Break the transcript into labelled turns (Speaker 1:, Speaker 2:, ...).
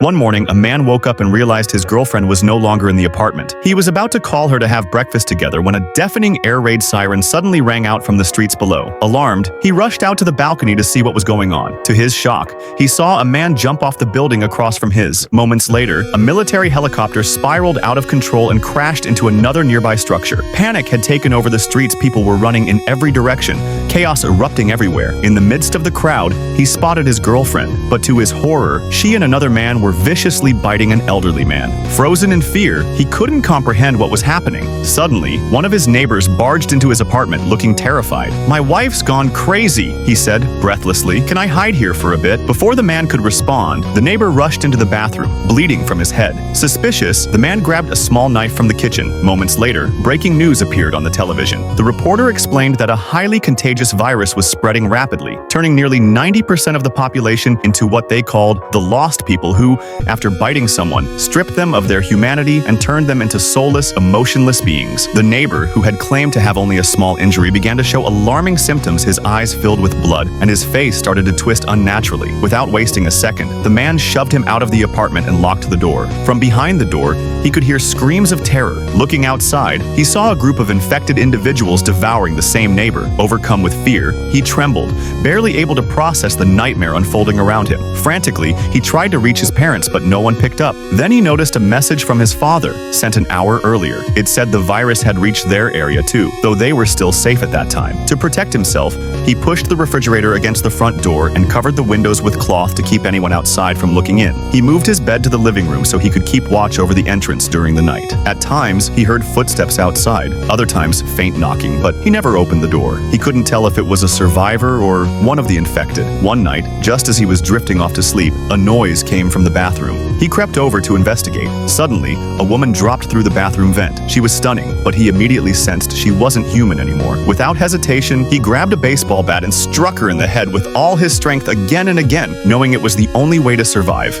Speaker 1: One morning, a man woke up and realized his girlfriend was no longer in the apartment. He was about to call her to have breakfast together when a deafening air raid siren suddenly rang out from the streets below. Alarmed, he rushed out to the balcony to see what was going on. To his shock, he saw a man jump off the building across from his. Moments later, a military helicopter spiraled out of control and crashed into another nearby structure. Panic had taken over the streets. People were running in every direction, chaos erupting everywhere. In the midst of the crowd, he spotted his girlfriend, but to his horror, she and another man were viciously biting an elderly man. Frozen in fear, he couldn't comprehend what was happening. Suddenly, one of his neighbors barged into his apartment looking terrified. "My wife's gone crazy," he said breathlessly. "Can I hide here for a bit?" Before the man could respond, the neighbor rushed into the bathroom, bleeding from his head. Suspicious, the man grabbed a small knife from the kitchen. Moments later, breaking news appeared on the television. The reporter explained that a highly contagious virus was spreading rapidly, turning nearly 90% of the population into what they called the lost people who, after biting someone, stripped them of their humanity and turned them into soulless, emotionless beings. The neighbor, who had claimed to have only a small injury, began to show alarming symptoms. His eyes filled with blood, and his face started to twist unnaturally. Without wasting a second, the man shoved him out of the apartment and locked the door. From behind the door, he could hear screams of terror. Looking outside, he saw a group of infected individuals devouring the same neighbor. Overcome with fear, he trembled, barely able to process the nightmare unfolding around him. Frantically, he tried to reach his parents, but no one picked up. Then he noticed a message from his father, sent an hour earlier. It said the virus had reached their area too, though they were still safe at that time. To protect himself, he pushed the refrigerator against the front door and covered the windows with cloth to keep anyone outside from looking in. He moved his bed to the living room so he could keep watch over the entrance during the night. At times, he heard footsteps outside, other times faint knocking, but he never opened the door. He couldn't tell if it was a survivor or one of the infected. One night, just as he was drifting off to sleep, a noise came from the bathroom. He crept over to investigate. Suddenly, a woman dropped through the bathroom vent. She was stunning, but he immediately sensed she wasn't human anymore. Without hesitation, he grabbed a baseball bat and struck her in the head with all his strength again and again, knowing it was the only way to survive.